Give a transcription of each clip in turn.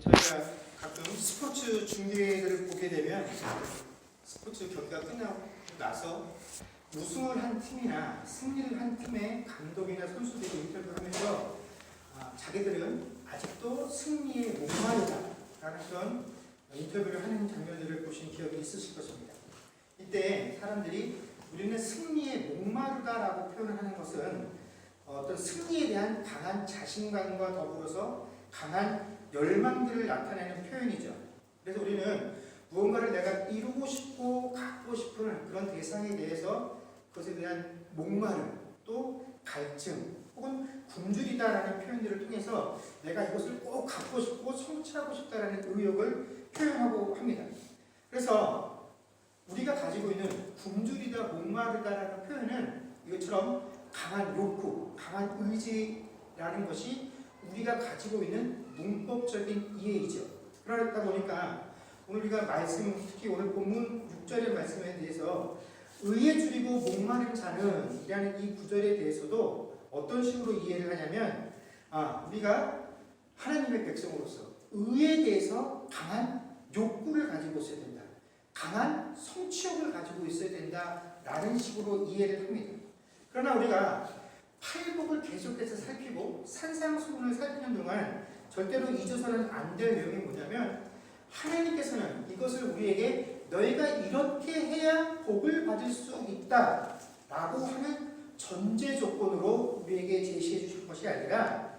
저희가 가끔 스포츠 중계를 보게 되면 스포츠 경기가 끝나고 나서 우승을 한 팀이나 승리를 한 팀의 감독이나 선수들이 인터뷰를 하면서 자기들은 아직도 승리에 목마르다라는 그런 인터뷰를 하는 장면들을 보신 기억이 있으실 것입니다. 이때 사람들이 우리는 승리에 목마르다라고 표현을 하는 것은 어떤 승리에 대한 강한 자신감과 더불어서 강한 열망들을 나타내는 표현이죠. 그래서 우리는 무언가를 내가 이루고 싶고 갖고 싶은 그런 대상에 대해서 그것에 대한 목마름, 또 갈증, 혹은 굶주리다라는 표현들을 통해서 내가 이것을 꼭 갖고 싶고 성취하고 싶다라는 의욕을 표현하고 합니다. 그래서 우리가 가지고 있는 굶주리다, 목마르다라는 표현은 이것처럼 강한 욕구, 강한 의지라는 것이 우리가 가지고 있는 문법적인 이해이죠. 그러다 보니까 오늘 우리가 특히 오늘 본문 6절의 말씀에 대해서 의에 줄이고 목마른 자는 이라는 이 구절에 대해서도 어떤 식으로 이해를 하냐면 우리가 하나님의 백성으로서 의에 대해서 강한 욕구를 가지고 있어야 된다. 강한 성취욕을 가지고 있어야 된다라는 식으로 이해를 합니다. 그러나 우리가 팔복을 계속해서 살피고 산상수훈을 살피는 동안 절대로 잊어서는 안 될 내용이 뭐냐면 하나님께서는 이것을 우리에게 너희가 이렇게 해야 복을 받을 수 있다 라고 하는 전제 조건으로 우리에게 제시해 주실 것이 아니라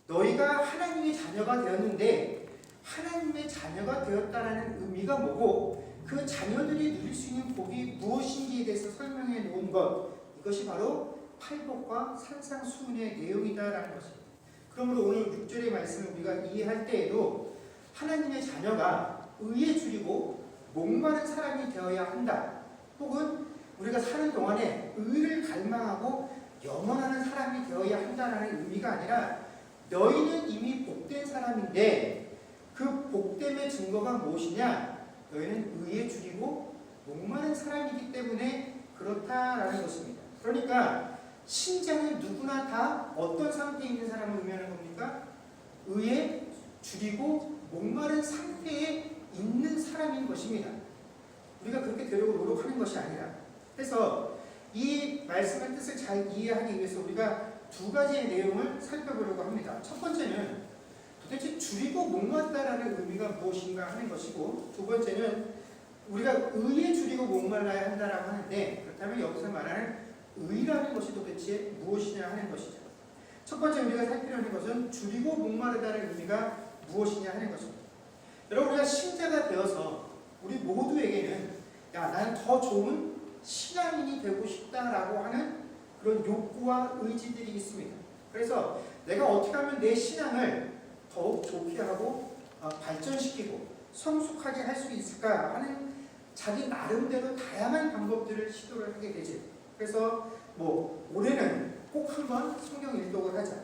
너희가 하나님의 자녀가 되었는데 하나님의 자녀가 되었다라는 의미가 뭐고 그 자녀들이 누릴 수 있는 복이 무엇인지에 대해서 설명해 놓은 것, 이것이 바로 팔복과 산상수훈의 내용이다라는 것입니다. 그러므로 오늘 6절의 말씀을 우리가 이해할 때에도 하나님의 자녀가 의에 줄이고 목마른 사람이 되어야 한다. 혹은 우리가 사는 동안에 의를 갈망하고 염원하는 사람이 되어야 한다라는 의미가 아니라 너희는 이미 복된 사람인데 그 복됨의 증거가 무엇이냐? 너희는 의에 줄이고 목마른 사람이기 때문에 그렇다라는 것입니다. 그러니까 신자는 누구나 다 어떤 상태에 있는 사람을 의미하는 겁니까? 의에 줄이고 목마른 상태에 있는 사람인 것입니다. 우리가 그렇게 되려고 노력하는 것이 아니라. 그래서 이 말씀의 뜻을 잘 이해하기 위해서 우리가 두 가지의 내용을 살펴보려고 합니다. 첫 번째는 도대체 줄이고 목마르다라는 의미가 무엇인가 하는 것이고, 두 번째는 우리가 의에 줄이고 목말라야 한다라고 하는데 그렇다면 여기서 말하는 의라는 것이 도대체 무엇이냐 하는 것이죠. 첫 번째 우리가 살피려는 것은 줄이고 목마르다는 의미가 무엇이냐 하는 것입니다. 여러분, 우리가 신자가 되어서 우리 모두에게는 나는 더 좋은 신앙인이 되고 싶다라고 하는 그런 욕구와 의지들이 있습니다. 그래서 내가 어떻게 하면 내 신앙을 더욱 좋게 하고 발전시키고 성숙하게 할 수 있을까 하는 자기 나름대로 다양한 방법들을 시도를 하게 되죠. 그래서 올해는 꼭 한번 성경 일독을 하자.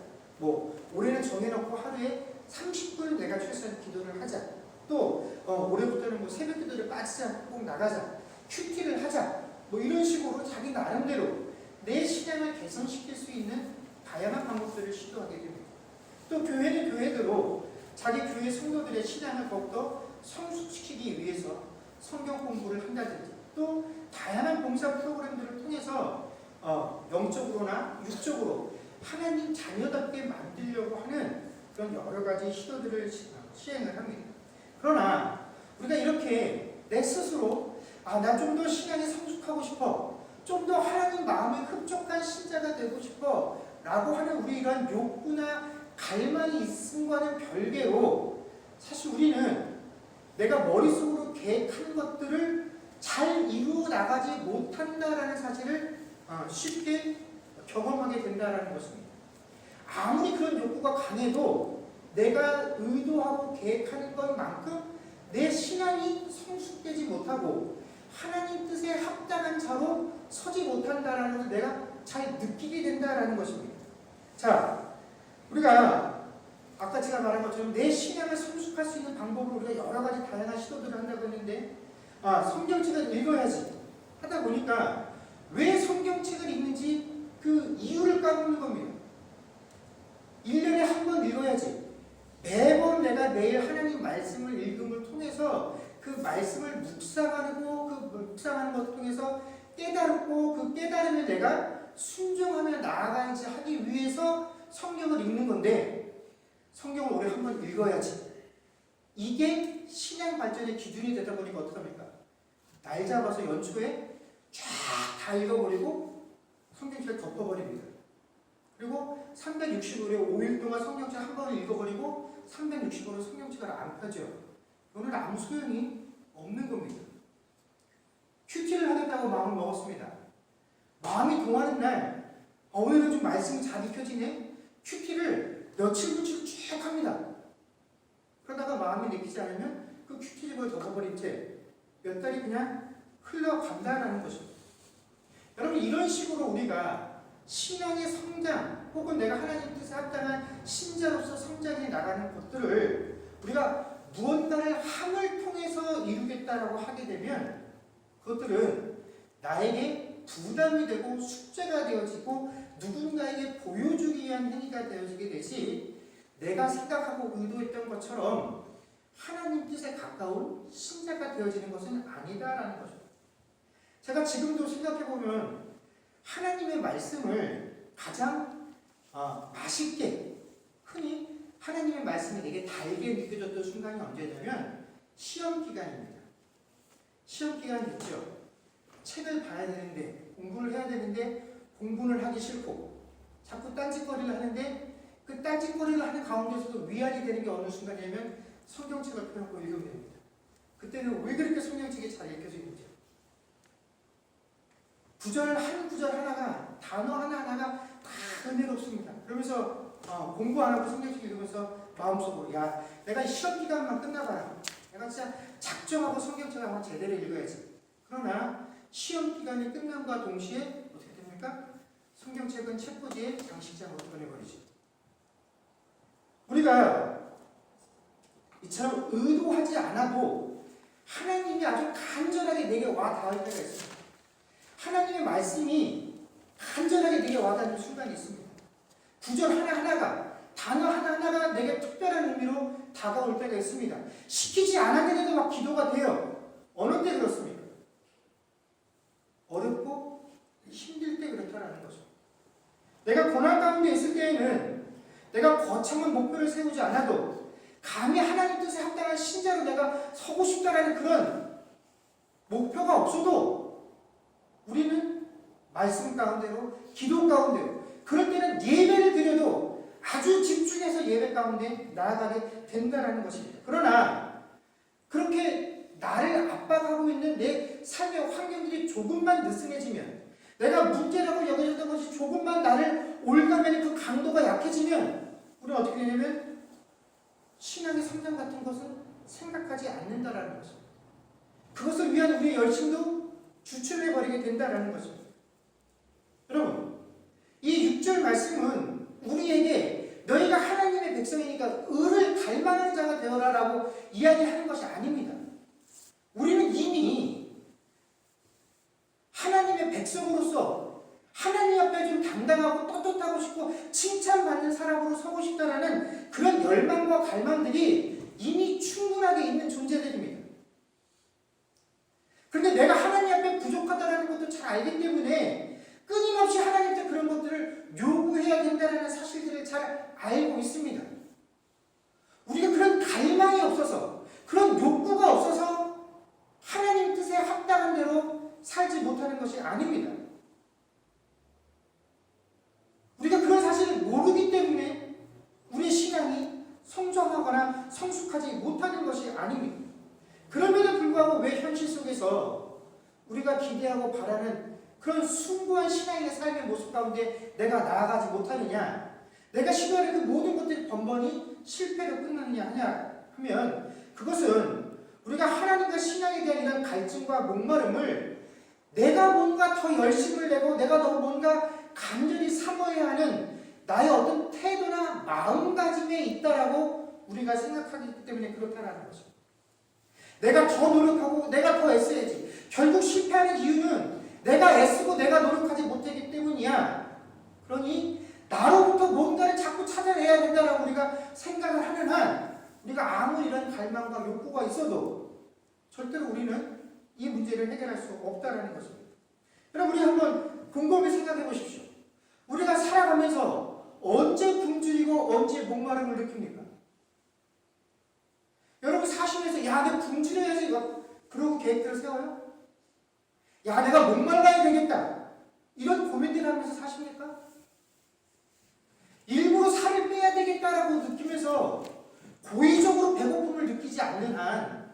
올해는 정해놓고 하루에 30분 내가 최소한 기도를 하자. 또 올해부터는 새벽 기도를 빠지지 않고 꼭 나가자. 큐티를 하자. 이런 식으로 자기 나름대로 내 신앙을 개선시킬 수 있는 다양한 방법들을 시도하게 됩니다. 또 교회는 교회대로 자기 교회 성도들의 신앙을 더욱더 성숙시키기 위해서 성경 공부를 한다든지 또 다양한 봉사 프로그램들을 통해서 영적으로나 육적으로 하나님 자녀답게 만들려고 하는 그런 여러 가지 시도들을 시행을 합니다. 그러나 우리가 이렇게 내 스스로 나 좀 더 신앙이 성숙하고 싶어, 좀 더 하나님 마음에 흡족한 신자가 되고 싶어 라고 하는 우리 이런 욕구나 갈망이 있음과는 별개로 사실 우리는 내가 머릿속으로 계획한 것들을 잘 이루어 나가지 못한다라는 사실을 쉽게 경험하게 된다는 것입니다. 아무리 그런 욕구가 강해도 내가 의도하고 계획한 것만큼 내 신앙이 성숙되지 못하고 하나님 뜻에 합당한 자로 서지 못한다라는 것을 내가 잘 느끼게 된다라는 것입니다. 자, 우리가 아까 제가 말한 것처럼 내 신앙을 성숙할 수 있는 방법으로 우리가 여러 가지 다양한 시도들을 한다고 했는데 성경책을 읽어야지 하다 보니까 왜 성경책을 읽는지 그 이유를 까먹는 겁니다. 1년에 한 번 말씀을 묵상하고 그 묵상하는 것을 통해서 깨달고 그 깨달음을 내가 순종하며 나아가야지 하기 위해서 성경을 읽는 건데 성경을 오래 한번 읽어야지. 이게 신앙 발전의 기준이 되다 보니까 어떡합니까? 날 잡아서 연초에 쫙 다 읽어버리고 성경책을 덮어버립니다. 그리고 365일에 5일 동안 성경책 한 번을 읽어버리고 365일은 성경책을 안 펴죠. 이거는 아무 소용이 없는 겁니다. 큐티를 하겠다고 마음을 먹었습니다. 마음이 동하는 날 오늘은 좀 말씀이 잘 익혀지네. 큐티를 며칠씩 쭉 합니다. 그러다가 마음이 내키지 않으면 그 큐티집을 덮어버린 채 몇 달이 그냥 흘러간다라는 것입니다. 여러분 이런 식으로 우리가 신앙의 성장 혹은 내가 하나님 뜻에 합당한 신자로서 성장해 나가는 것들을 우리가 무언가를 함을 통해서 이루겠다라고 하게 되면 그것들은 나에게 부담이 되고 숙제가 되어지고 누군가에게 보여주기 위한 행위가 되어지게 되지 내가 생각하고 의도했던 것처럼 하나님 뜻에 가까운 신자가 되어지는 것은 아니다라는 거죠. 제가 지금도 생각해보면 하나님의 말씀을 가장 맛있게 흔히 하나님의 말씀이 내게 달게 느껴졌던 순간이 언제냐면 시험 기간입니다. 시험 기간이 있죠. 책을 봐야 되는데 공부를 해야 되는데 공부를 하기 싫고 자꾸 딴짓거리를 하는데 그 딴짓거리를 하는 가운데서도 위안이 되는 게 어느 순간이냐면 성경책을 펴놓고 읽으면 됩니다. 그때는 왜 그렇게 성경책이 잘 읽혀지는지 구절 한 구절 하나가 단어 하나하나가 다 은혜롭습니다. 그러면서 공부 안 하고 성경책 읽으면서 마음속으로 야 내가 시험 기간만 끝나봐라. 내가 진짜 작정하고 성경책을 한번 제대로 읽어야지. 그러나 시험 기간이 끝남과 동시에 어떻게 됩니까? 성경책은 책꽂이에 장식장으로 보내버리죠. 우리가 이처럼 의도하지 않아도 하나님이 아주 간절하게 내게 와 닿을 때가 있습니다. 하나님의 말씀이 간절하게 내게 와 닿는 순간이 있습니다. 구절 하나하나가 단어 하나하나가 내게 특별한 의미로 다가올 때가 있습니다. 시키지 않았는데도 막 기도가 돼요. 어느 때 그렇습니까? 어렵고 힘들 때 그렇다라는 거죠. 내가 고난 가운데 있을 때에는 내가 거창한 목표를 세우지 않아도 감히 하나님 뜻에 합당한 신자로 내가 서고 싶다라는 그런 목표가 없어도 우리는 말씀 가운데로 기도 가운데로 그럴 때는 예배를 드려도 아주 집중해서 예배 가운데 나아가게 된다는 것입니다. 그러나 그렇게 나를 압박하고 있는 내 삶의 환경들이 조금만 느슨해지면 내가 문제라고 여겨졌던 것이 조금만 나를 올가매는 그 강도가 약해지면 우리는 어떻게 되냐면 신앙의 성장 같은 것은 생각하지 않는다라는 것입니다. 그것을 위한 우리의 열심도 주춤해버리게 된다라는 것입니다. 여러분 이 6절 말씀은 우리에게 너희가 하나님의 백성이니까 의를 갈망하는 자가 되어라라고 이야기하는 것이 아닙니다. 우리는 이미 하나님의 백성으로서 하나님 앞에 좀 당당하고 떳떳하고 싶고 칭찬받는 사람으로 서고 싶다라는 그런 열망과 갈망들이 이미 충분하게 있는 존재들입니다. 그런데 내가 하나님 앞에 부족하다는 것도 잘 알기 때문에 끊임없이 하나님께 그런 것들을 요구해야 된다는 사실들을 잘 알고 있습니다. 우리가 그런 갈망이 없어서 그런 욕구가 없어서 하나님 뜻에 합당한 대로 살지 못하는 것이 아닙니다. 우리가 그런 사실을 모르기 때문에 우리의 신앙이 성장하거나 성숙하지 못하는 것이 아닙니다. 그럼에도 불구하고 왜 현실 속에서 우리가 기대하고 바라는 그런 숭고한 신앙의 삶의 모습 가운데 내가 나아가지 못하느냐, 내가 시도하는 그 모든 것들이 번번이 실패로 끝나느냐 하면 그것은 우리가 하나님과 신앙에 대한 이런 갈증과 목마름을 내가 뭔가 더 열심을 내고 내가 더 뭔가 간절히 사모해야 하는 나의 어떤 태도나 마음가짐에 있다라고 우리가 생각하기 때문에 그렇다라는 거죠. 내가 더 노력하고 내가 더 애써야지. 결국 실패하는 이유는 내가 애쓰고 내가 노력하지 못하기 때문이야. 그러니 나로부터 뭔가를 자꾸 찾아내야 된다라고 우리가 생각을 하는 한 우리가 아무리 이런 갈망과 욕구가 있어도 절대로 우리는 이 문제를 해결할 수 없다는 것입니다. 여러분, 우리 한번 곰곰이 생각해 보십시오. 우리가 살아가면서 언제 굶주리고 언제 목마름을 느낍니까? 여러분 사시면서 야, 내가 굶주려야지 그러고 계획들을 세워요? 야, 내가 목말라야 되겠다 이런 고민들을 하면서 사십니까? 일부러 살을 빼야 되겠다라고 느끼면서 고의적으로 배고픔을 느끼지 않는 한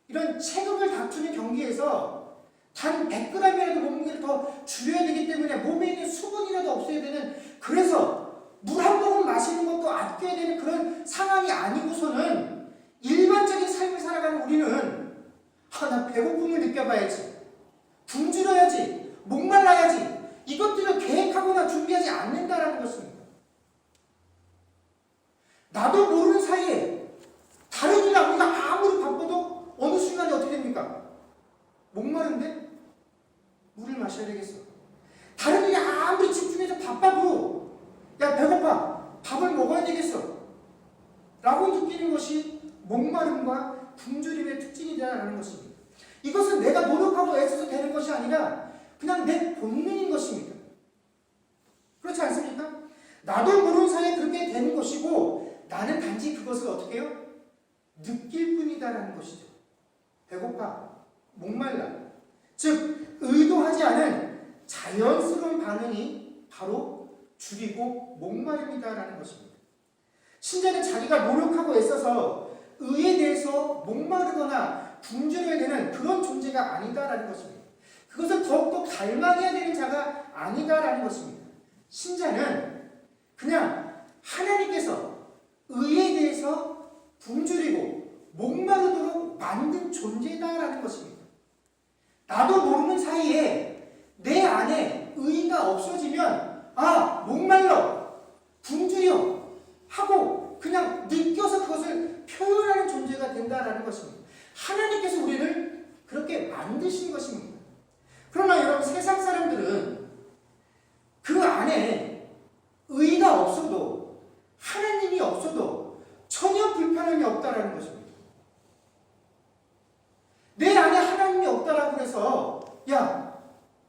이런 체급을 다투는 경기에서 단 100g이라도 몸무게를 더 줄여야 되기 때문에 몸에 있는 수분이라도 없애야 되는, 그래서 물 한 모금 마시는 것도 아껴야 되는 그런 상황이 아니고서는 일반적인 삶을 살아가는 우리는 나 배고픔을 느껴봐야지, 굶주려야지, 목말라야지 이것들을 계획하거나 준비하지 않는다라는 것입니다. 나도 모르는 사이에 다른 일이나 우리가 아무리 바빠도 어느 순간에 어떻게 됩니까? 목마른데 물을 마셔야 되겠어. 다른 일에 아무리 집중해서 바빠도 야, 배고파, 밥을 먹어야 되겠어 라고 느끼는 것이 목마름과 굶주림의 특징이다라는 것입니다. 이것은 내가 노력하고 애써서 되는 것이 아니라 그냥 내 본능인 것입니다. 그렇지 않습니까? 나도 모르는 사이에 그렇게 되는 것이고 나는 단지 그것을 어떻게 해요? 느낄 뿐이다라는 것이죠. 배고파, 목말라. 즉 의도하지 않은 자연스러운 반응이 바로 줄이고 목마름이다라는 것입니다. 신자는 자기가 노력하고 애써서 의에 대해서 목마르거나 굶주려야 되는 그런 존재가 아니다라는 것입니다. 그것을 더욱더 갈망해야 되는 자가 아니다라는 것입니다. 신자는 그냥 하나님께서 의에 대해서 굶주리고 목마르도록 만든 존재다라는 것입니다. 나도 모르는 사이에 내 안에 의가 없어지면 목말라, 굶주려 하고 그냥 느껴서 그것을 표현하는 존재가 된다라는 것입니다. 하나님께서 우리를 그렇게 만드신 것입니다. 그러나 여러분, 세상 사람들은 그 안에 의가 없어도, 하나님이 없어도 전혀 불편함이 없다라는 것입니다. 내 안에 하나님이 없다라고 해서 야,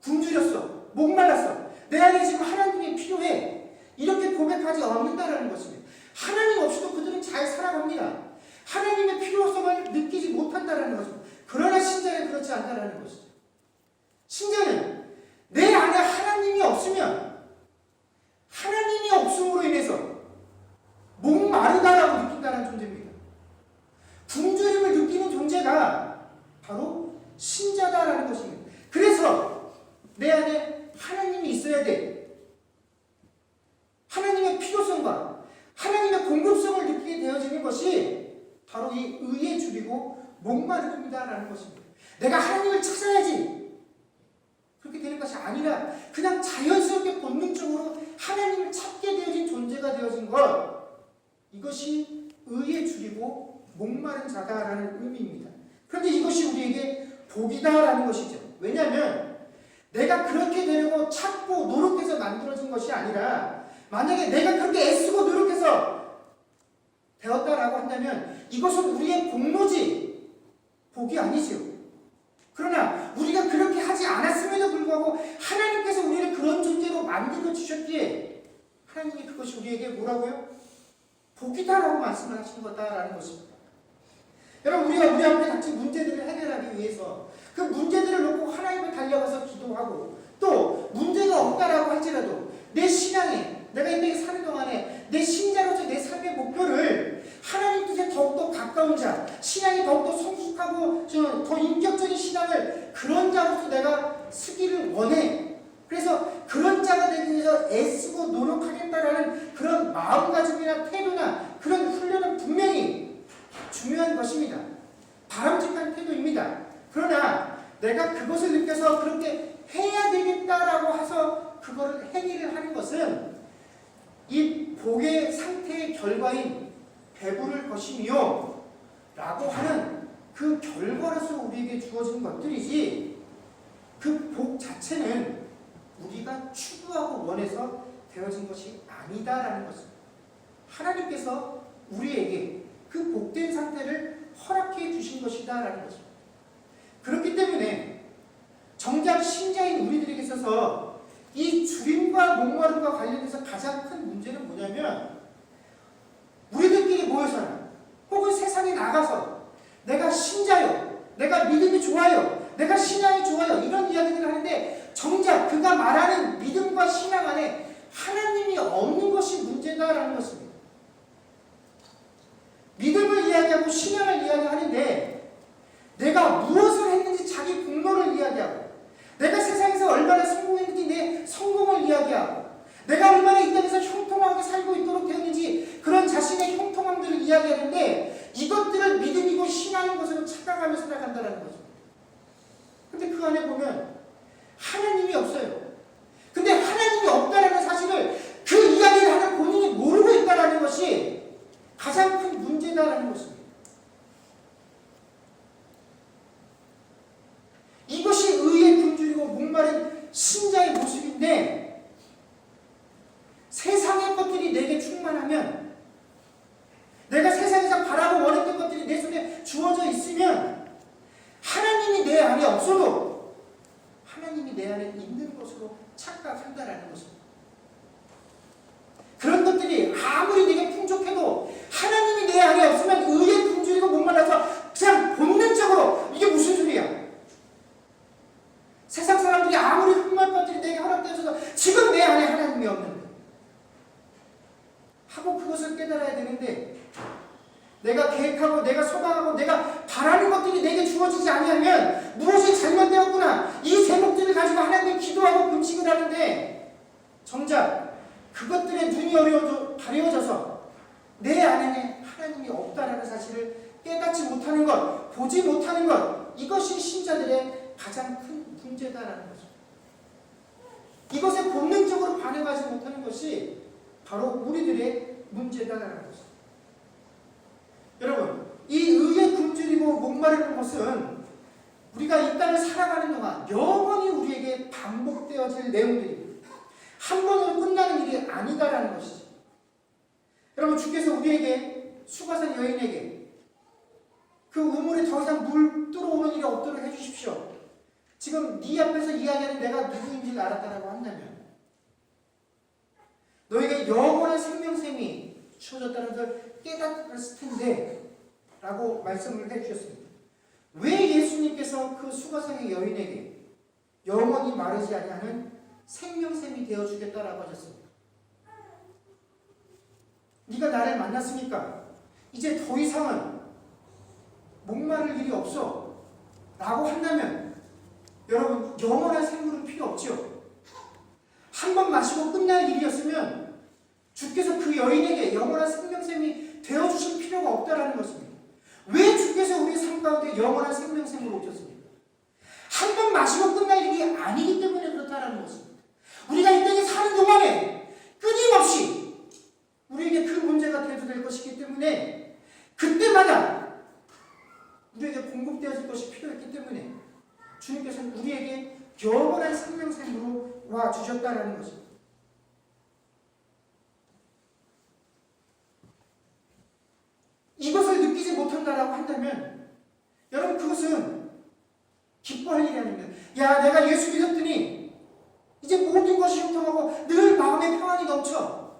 굶주렸어, 목말랐어, 내 안에 지금 하나님이 필요해 이렇게 고백하지 않는다라는 것입니다. 하나님 없이도 그들은 잘 살아갑니다. 하나님의 필요성을 느끼지 못한다라는 것입니다. 그러나 신자는 그렇지 않다라는 것이죠. 신자는 내 안에 하나님이 없으면 하나님이 없음으로 인해서 목마르다라고 느낀다는 존재입니다. 굶주림을 느끼는 존재가 바로 신자다라는 것입니다. 그래서 내 안에 하나님이 있어야 돼. 하나님의 필요성과 하나님의 공급성을 느끼게 되어지는 것이 바로 이 의에 줄이고 목마름이다라는 것입니다. 내가 하나님을 찾아야지 그렇게 되는 것이 아니라 그냥 자연스럽게 본능적으로 하나님을 찾게 되어진 존재가 되어진 것, 이것이 의에 줄이고 목마른 자다라는 의미입니다. 그런데 이것이 우리에게 복이다라는 것이죠. 왜냐하면 내가 그렇게 되려고 찾고 노력해서 만들어진 것이 아니라, 만약에 내가 그렇게 애쓰고 노력해서 되었다라고 한다면 이것은 우리의 공로지 복이 아니지요. 그러나 우리가 그렇게 하지 않았음에도 불구하고 하나님께서 우리를 그런 존재로 만들어 주셨기에 하나님이 그것이 우리에게 뭐라고요? 복이다라고 말씀을 하신 거다라는 것입니다. 여러분, 우리가 우리 앞에 닥친 문제들을 해결하기 위해서 그 문제들을 놓고 하나님을 달려가서 기도하고, 또 문제가 없다라고 할지라도 내 신앙에, 내가 이 땅에 사는 동안에 내 신자로서 내 삶의 목표를 하나님 뜻에 더욱더 가까운 자, 신앙이 더욱더 성숙하고 더 인격적인 신앙을 그런 자로서 내가 쓰기를 원해. 그래서 그런 자가 되기 위해서 애쓰고 노력하겠다라는 그런 마음가짐이나 태도나 그런 훈련은 분명히 중요한 것입니다. 바람직한 태도입니다. 그러나 내가 그것을 느껴서 그렇게 해야 되겠다라고 해서 그거를 행위를 하는 것은 이 복의 상태의 결과인 배부를 것이며 라고 하는 그 결과로서 우리에게 주어진 것들이지, 그 복 자체는 우리가 추구하고 원해서 되어진 것이 아니다라는 것입니다. 하나님께서 우리에게 그 복된 상태를 허락해 주신 것이다라는 것입니다. 그렇기 때문에 정작 신자인 우리들에게 있어서 이 주림과 목마름과 관련해서 가장 큰 문제는 뭐냐면 우리들끼리 모여서나 혹은 세상에 나가서 내가 신자요, 내가 믿음이 좋아요, 내가 신앙이 좋아요 이런 이야기들을 하는데 정작 그가 말하는 믿음과 신앙 안에 하나님이 없는 것이 문제다라는 것입니다. 믿음을 이야기하고 신앙을 이야기하는데 내가 무엇을 했는지 자기 공로를 이야기하고 내가 세상에서 얼마나 성공했는지 내 성공을 이야기하고 내가 얼마나 이 땅에서 형통하게 살고 있도록 되었는지 그런 자신의 형통함들을 이야기하는데 이것들을 믿음이고 신앙인 것으로 착각하며 살아간다는 거죠. 근데 그 안에 보면 하나님이 없어요. 근데 하나님이 없다라는 사실을 그 이야기를 하는 본인이 모르고 있다라는 것이 가장 큰 문제다라는 것입니다. 이것이 의에 굶주리고 목마른 신자의 모습인데 세상의 것들이 내게 충만하면 내가 세상에서 바라고 원했던 것들이 내 손에 주어져 있으면 하나님이 내 안에 없어도 하나님이 내 안에 있는 것으로 착각한다라는 것입니다. 그런 것들이 아무리 내게 풍족해도 하나님이 내 안에 없으면 의에 굶주리고 목말라서 그냥 본능적으로 이게 무슨 소리야? 세상 사람들이 아무리 흠말 것들이 내게 허락되어서 지금 내 안에 하나님이 없는데 하고 그것을 깨달아야 되는데 내가 계획하고 내가 소망하고 내가 바라는 것들이 내게 주어지지 아니하면 무엇이 잘못되었구나 이 제목들을 가지고 하나님께 기도하고 금식을 하는데 정작 그것들의 눈이 가려져서 내 안에 하나님이 없다라는 사실을 깨닫지 못하는 것, 보지 못하는 것 이것이 신자들의 가장 큰 문제다라는 거죠. 이것에 본능적으로 반응하지 못하는 것이 바로 우리들의 문제다라는 거죠. 여러분, 이 의에 굶주리고 목마르는 것은 우리가 이 땅을 살아가는 동안 영원히 우리에게 반복되어질 내용들입니다. 한 번으로 끝나는 일이 아니다라는 것이죠. 여러분, 주께서 우리에게 수가산 여인에게 그 우물에 더 이상 물 들어오는 일이 없도록 해주십시오. 지금 네 앞에서 이야기하는 내가 누구인지를 알았다라고 한다면 너에게 영원한 생명샘이 주어졌다는 걸 깨닫았을 텐데 라고 말씀을 해주셨습니다. 왜 예수님께서 그 수가성의 여인에게 영원히 마르지 아니하는 생명샘이 되어주겠다라고 하셨습니까? 네가 나를 만났으니까 이제 더 이상은 목마를 일이 없어 라고 한다면 여러분 영원한 생물은 필요 없죠. 한 번 마시고 끝날 일이었으면 주께서 그 여인에게 영원한 생명샘이 되어주실 필요가 없다라는 것입니다. 왜 주께서 우리 삶 가운데 영원한 생명샘으로 오셨습니까? 한 번 마시고 끝날 일이 아니기 때문에 그렇다라는 것입니다. 우리가 이 땅에 사는 동안에 끊임없이 우리에게 그 문제가 대두될 것이기 때문에 그때마다 우리에게 공급되어질 것이 필요했기 때문에 주님께서는 우리에게 영원한 생명샘으로 와 주셨다라는 것입니다. 이것을 느끼지 못한다라고 한다면 여러분 그것은 기뻐할 일이 아닙니다. 야 내가 예수 믿었더니 이제 모든 것이 형통하고 늘 마음에 평안이 넘쳐.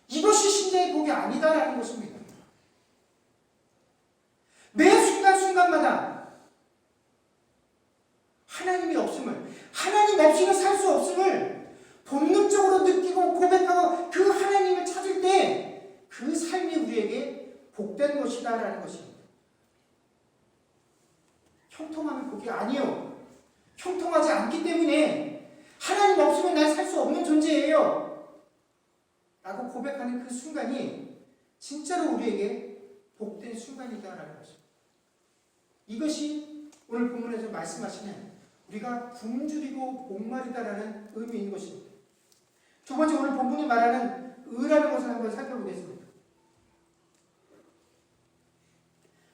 이것이 신자의 복이 아니다라는 것입니다. 매 순간순간마다 하나님이 없음을, 하나님 없이는 살 수 없음을 본능적으로 느끼고 고백하고 그 하나님을 찾을 때 그 삶이 우리에게 복된 것이다라는 것입니다. 형통하면 복이 아니요. 형통하지 않기 때문에 하나님 없으면 난 살 수 없는 존재예요. 라고 고백하는 그 순간이 진짜로 우리에게 복된 순간이다라는 것입니다. 이것이 오늘 본문에서 말씀하시는 우리가 굶주리고 목마르다라는 의미인 것입니다. 두 번째 오늘 본문이 말하는 의라는 것을 한번 살펴보겠습니다.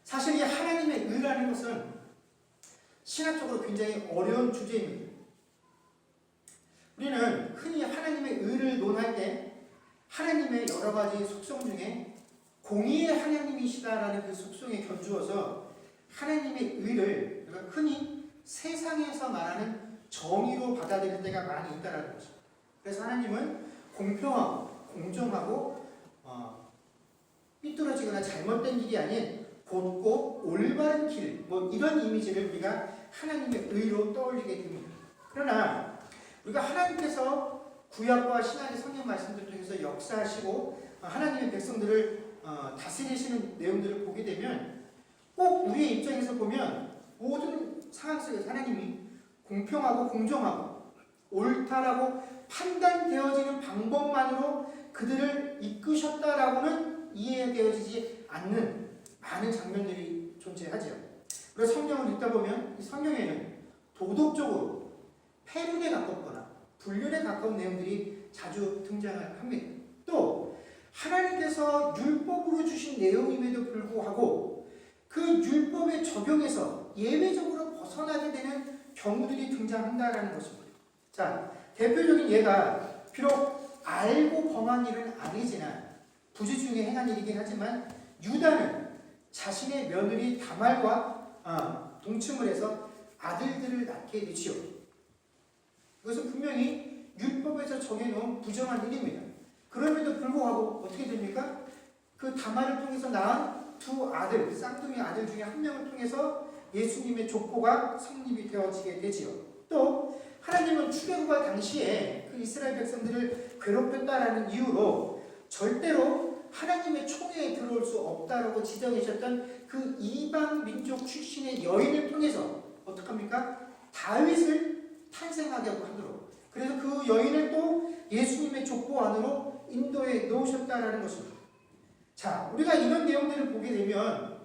사실 이 하나님의 의라는 것은 신학적으로 굉장히 어려운 주제입니다. 우리는 흔히 하나님의 의를 논할 때 하나님의 여러 가지 속성 중에 공의의 하나님이시다라는 그 속성에 견주어서 하나님의 의를 우리가 흔히 세상에서 말하는 정의로 받아들일 때가 많이 있다는 것입니다. 그래서 하나님은 공평하고 공정하고 삐뚤어지거나 잘못된 길이 아닌 곧고 올바른 길, 뭐 이런 이미지를 우리가 하나님의 의로 떠올리게 됩니다. 그러나 우리가 하나님께서 구약과 신약의 성경 말씀들 통해서 역사하시고 하나님의 백성들을 다스리시는 내용들을 보게 되면 꼭 우리의 입장에서 보면 모든 상황 속에서 하나님이 공평하고 공정하고 옳다라고 판단되어지는 방법만으로 그들을 이끄셨다라고는 이해되어지지 않는 많은 장면들이 존재하죠. 그래서 성경을 읽다 보면 이 성경에는 도덕적으로 폐륜에 가깝거나 불륜에 가까운 내용들이 자주 등장을 합니다. 또 하나님께서 율법으로 주신 내용임에도 불구하고 그 율법에 적용해서 예외적으로 벗어나게 되는 경우들이 등장한다는 것입니다. 자, 대표적인 예가 비록 알고 범한 일은 아니지만 부지 중에 행한 일이긴 하지만 유다는 자신의 며느리 다말과 동침을 해서 아들들을 낳게 되지요. 이것은 분명히 율법에서 정해놓은 부정한 일입니다. 그럼에도 불구하고 어떻게 됩니까? 그 다말을 통해서 낳은 두 아들, 쌍둥이 아들 중에 한 명을 통해서 예수님의 족보가 성립이 되어지게 되지요. 또 하나님은 출애굽할 당시에 그 이스라엘 백성들을 괴롭혔다라는 이유로 절대로 하나님의 총회에 들어올 수 없다라고 지정하셨던 그 이방 민족 출신의 여인을 통해서 어떡합니까? 다윗을 탄생하게 하도록, 그래서 그 여인을 또 예수님의 족보 안으로 인도해 놓으셨다라는 것입니다. 자, 우리가 이런 내용들을 보게 되면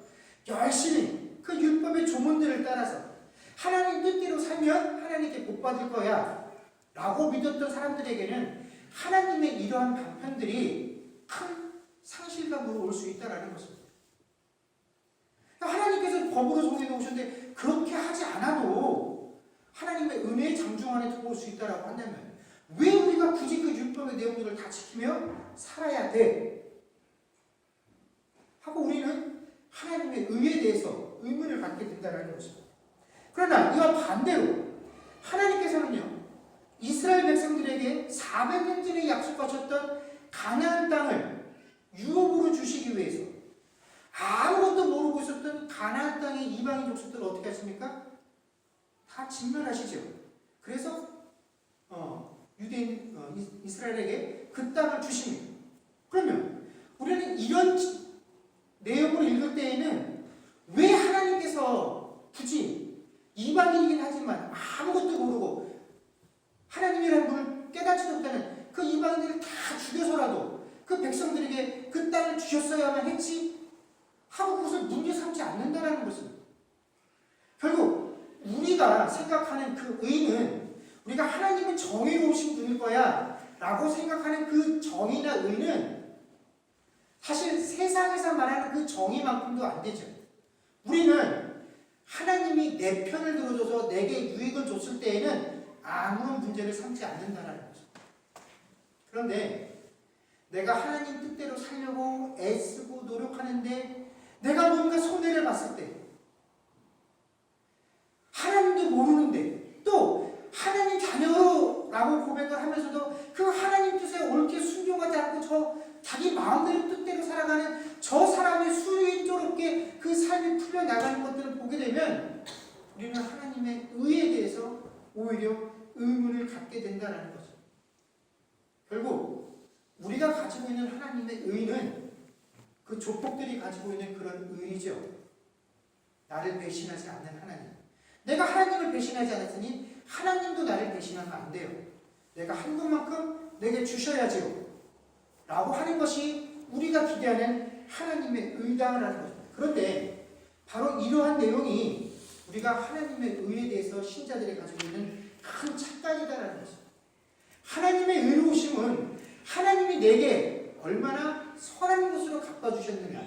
열심히 그 율법의 조문들을 따라서 하나님 뜻대로 살면 하나님께 복 받을 거야 라고 믿었던 사람들에게는 하나님의 이러한 방편들이 큰 상실감으로 올 수 있다는 것입니다. 하나님께서 법으로 정해 놓으셨는데 그렇게 하지 않아도 하나님의 은혜의 장중 안에 들어올 수 있다고 한다면 왜 우리가 굳이 그 율법의 내용들을 다 지키며 살아야 돼? 하고 우리는 하나님의 의에 대해서 의문을 갖게 된다는 것입니다. 그러나 이와 반대로 하나님께서는요, 이스라엘 백성들에게 400년 전에 약속하셨던 가나안 땅을 유업으로 주시기 위해서 아무것도 모르고 있었던 가나안 땅의 이방인 족속들을 어떻게 하십니까? 다 진멸하시죠. 그래서 유대인 이스라엘에게 그 땅을 주십니다. 그러면 우리는 이런 내용을 읽을 때에는 왜 하나님께서 굳이 이방인이긴 하지만 아무것도 모르고 하나님이라는 분을 깨닫지도 못하는 그 이방인들을 다 죽여서라도 그 백성들에게 그 땅을 주셨어야만 했지 하고 그것을 문제 삼지 않는다는 것입니다. 결국 우리가 생각하는 그 의는 우리가 하나님은 정의로우신 분일 거야 라고 생각하는 그 정의나 의는 사실 세상에서 말하는 그 정의만큼도 안 되죠. 우리는 하나님이 내 편을 들어줘서 내게 유익을 줬을 때에는 아무런 문제를 삼지 않는다는 거죠. 그런데 내가 하나님 뜻대로 살려고 애쓰고 노력하는데 내가 뭔가 손해를 봤을 때 하나님도 모르는데 또 하나님 자녀라고 고백을 하면서도 그 하나님 뜻에 옳게 순종하지 않고 자기 마음대로 뜻대로 살아가는 저 사람의 수인조롭게 그 삶이 풀려나가는 것들을 보게 되면 우리는 하나님의 의에 대해서 오히려 의문을 갖게 된다는 거죠. 결국 우리가 가지고 있는 하나님의 의는 그 조폭들이 가지고 있는 그런 의죠. 나를 배신하지 않는 하나님. 내가 하나님을 배신하지 않았으니 하나님도 나를 배신하면 안 돼요. 내가 한 것만큼 내게 주셔야지요 라고 하는 것이 우리가 기대하는 하나님의 의다라는 것입니다. 그런데 바로 이러한 내용이 우리가 하나님의 의에 대해서 신자들이 가지고 있는 큰 착각이다라는 것입니다. 하나님의 의로우심은 하나님이 내게 얼마나 선한 것으로 갚아주셨느냐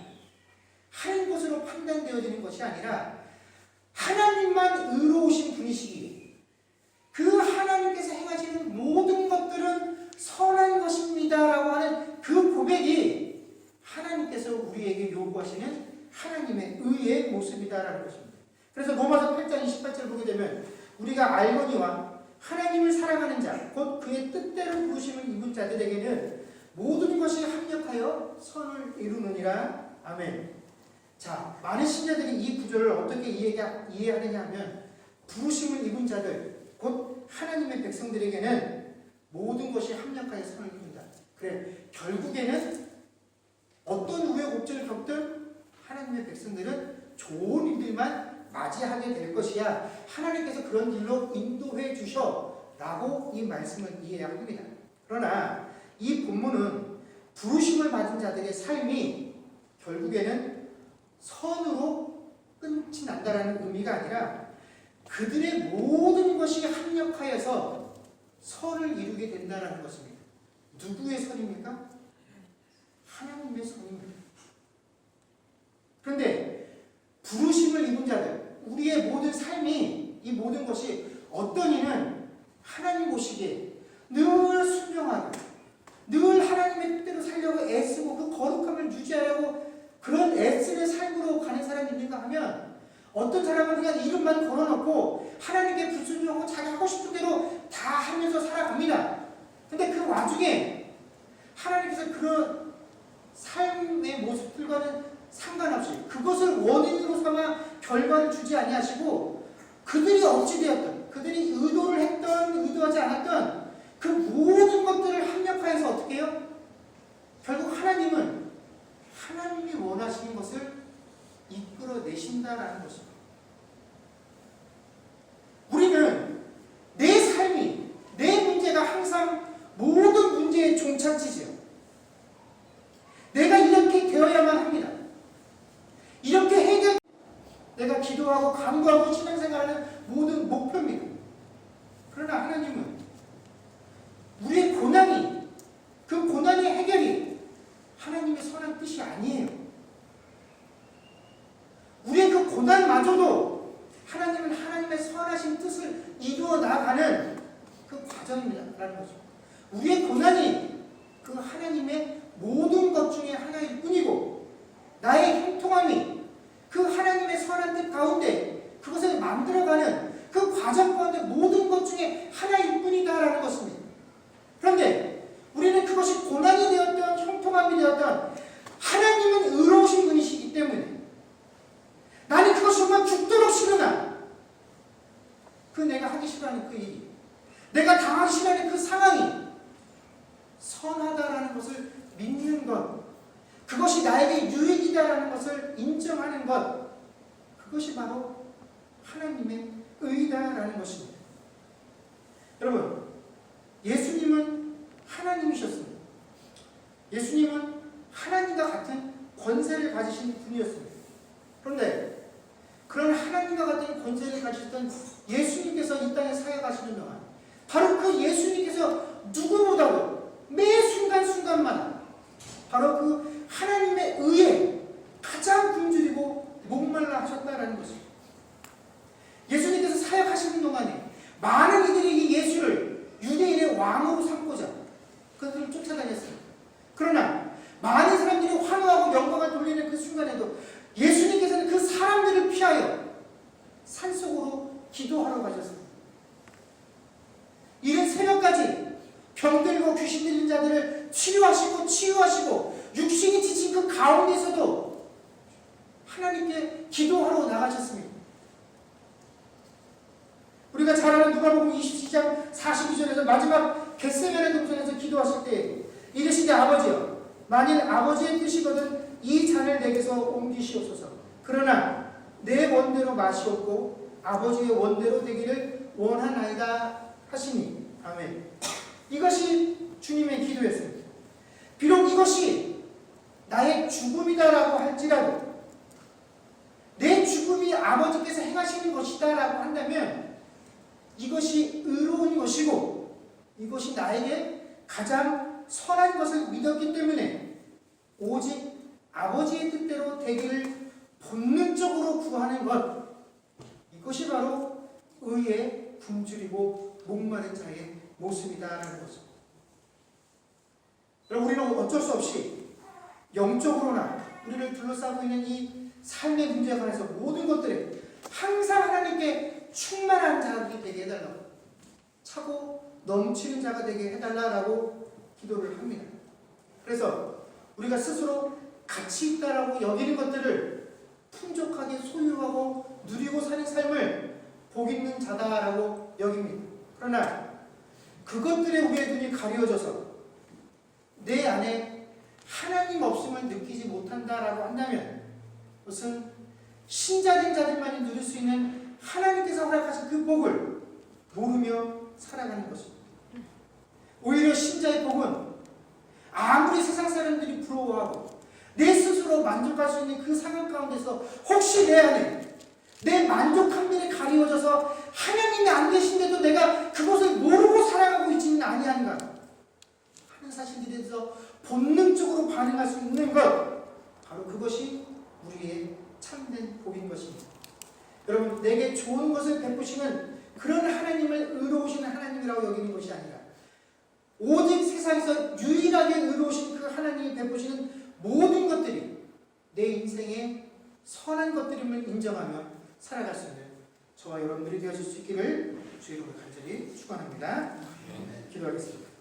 하는 것으로 판단되어지는 것이 아니라 하나님만 의로우신 분이시기에 그 하나님께서 행하시는 모든 것들은 선한 것입니다라고 하는 그 고백이 하나님께서 우리에게 요구하시는 하나님의 의의 모습이다라는 것입니다. 그래서 로마서 8장 28절 보게 되면 우리가 알거니와 하나님을 사랑하는 자, 곧 그의 뜻대로 부르심을 입은 자들에게는 모든 것이 합력하여 선을 이루느니라. 아멘. 자, 많은 신자들이 이 구절을 어떻게 이해하느냐 하면 부르심을 입은 자들, 곧 하나님의 백성들에게는 모든 것이 합력하여 선을 이룬다. 그래, 결국에는 어떤 우여곡절을 겪든 하나님의 백성들은 좋은 일들만 맞이하게 될 것이야. 하나님께서 그런 길로 인도해 주셔 라고 이 말씀을 이해해야 합니다. 그러나 이 본문은 부르심을 받은 자들의 삶이 결국에는 선으로 끝이 난다라는 의미가 아니라 그들의 모든 것이 합력하여서 선을 이루게 된다는 것입니다. 누구의 선입니까? 하나님의 선입니다. 그런데 부르심을 입은 자들, 우리의 모든 삶이, 이 모든 것이 어떤 이는 하나님 보시기에 늘 순종하고 늘 하나님의 뜻대로 살려고 애쓰고 그 거룩함을 유지하려고 그런 애쓰는 삶으로 가는 사람이 있는가 하면, 어떤 사람은 그냥 이름만 걸어놓고 하나님께 불순종하고 자기 하고 싶은 대로 다 하면서 살아갑니다. 근데 그 와중에 하나님께서 그런 삶의 모습들과는 상관없이 그것을 원인으로 삼아 결과를 주지 아니하시고, 그들이 어찌되었든, 그들이 의도를 했던 의도하지 않았던 그 모든 것들을 합력하여서 어떻게 해요? 결국 하나님은 하나님이 원하시는 것을 이끌어내신다라는 것입니다. 우리는 내 삶이, 내 문제가 항상 모든 문제의 종착지지요. 내가 이렇게 되어야만 합니다. 이렇게 해결, 내가 기도하고 간구하고 신앙생활하는 모든 목표입니다. 그러나 하나님은 우리의 고난이, 그 고난의 해결이 하나님의 선한 뜻이 아니에요. 우리의 그 고난마저도 하나님은 하나님의 선하신 뜻을 이루어 나가는 그 과정이라는 거죠. 우리의 고난이 그 하나님의 모든 것 중에 하나일 뿐이고, 나의 형통함이 그 하나님의 선한 뜻 가운데 그것을 만들어가는 그 과정 가운데 모든 것 중에 하나일 뿐이다라는 것입니다. 그런데 우리는 그것이 고난이 되었던 형통함이 되었던, 하나님은 의로우신 분이시기 때문에 나는 그것이 정말 죽도록 싫으나 그 내가 하기 싫어하는 그 일이, 내가 당하기 싫어하는 그 상황이 선하다라는 것을 믿는 것, 그것이 나에게 유익이다라는 것을 인정하는 것, 그것이 바로 하나님의 의다라는 것입니다. 여러분, 예수님은 하나님이셨습니다. 예수님은 하나님과 같은 권세를 가지신 분이었습니다. 그런데 그런 하나님과 같은 권세를 가지셨던 예수님께서 이 땅에 사역하시는 동안, 바로 그 예수님께서 누구보다도 매 순간순간마다 바로 그 하나님의 의에 가장 굶주리고 목말라 하셨다라는 것입니다. 예수님께서 사역하시는 동안에 많은 이들이 이 예수를 유대인의 왕으로 삼고자 그들을 쫓아다녔습니다. 그러나 많은 사람들이 환호하고 영광을 돌리는 그 순간에도 예수님께서는 그 사람들을 피하여 산속으로 기도하러 가셨습니다. 이른 새벽까지 병들고 귀신 들린 자들을 치유하시고 육신이 지친 그 가운데서도 하나님께 기도하러 나가셨습니다. 우리가 잘 아는 누가복음 27장 42절에서 마지막 겟세마네 동산에서 기도하실 때 이르시되 아버지여, 만일 아버지의 뜻이거든 이 잔을 내게서 옮기시옵소서. 그러나 내 원대로 마시옵고 아버지의 원대로 되기를 원하나이다 하시니. 아멘. 이것이 주님의 기도였습니다. 비록 이것이 나의 죽음이다라고 할지라도, 내 죽음이 아버지께서 행하시는 것이다라고 한다면 이것이 의로운 것이고 이것이 나에게 가장 선한 것을 믿었기 때문에 오직 아버지의 뜻대로 되기를 본능적으로 구하는 것, 이것이 바로 의에 굶주리고 목마른 자의 모습이다라는 거죠. 여러분, 우리는 어쩔 수 없이 영적으로나 우리를 둘러싸고 있는 이 삶의 문제에 관해서 모든 것들에 항상 하나님께 충만한 자들이 되게 해달라고, 차고 넘치는 자가 되게 해달라고 기도를 합니다. 그래서 우리가 스스로 가치 있다라고 여기는 것들을 풍족하게 소유하고 누리고 사는 삶을 복 있는 자다라고 여깁니다. 그러나 그것들에 우리의 눈이 가려져서 내 안에 하나님 없음을 느끼지 못한다라고 한다면 그것은 신자된 자들만이 누릴 수 있는 하나님께서 허락하신 그 복을 모르며 살아가는 것입니다. 오히려 신자의 복은 아무리 세상 사람들이 부러워하고 내 스스로 만족할 수 있는 그 상황 가운데서 혹시 내 안에 내 만족한 면에 가리워져서 하나님이 안 계신데도 내가 그것을 모르고 살아가고 있지는 아니한가 하는 사실들에 대해서 본능적으로 반응할 수 있는 것, 바로 그것이 우리의 참된 복인 것입니다. 여러분, 내게 좋은 것을 베푸시는 그런 하나님을 의로우신 하나님이라고 여기는 것이 아니라 오직 세상에서 유일하게 의로우신 그 하나님이 베푸시는 모든 것들이 내 인생의 선한 것들임을 인정하며 살아갈 수 있는 저와 여러분들이 되어질 수 있기를 주의 이름으로 간절히 축원합니다. 기도하겠습니다.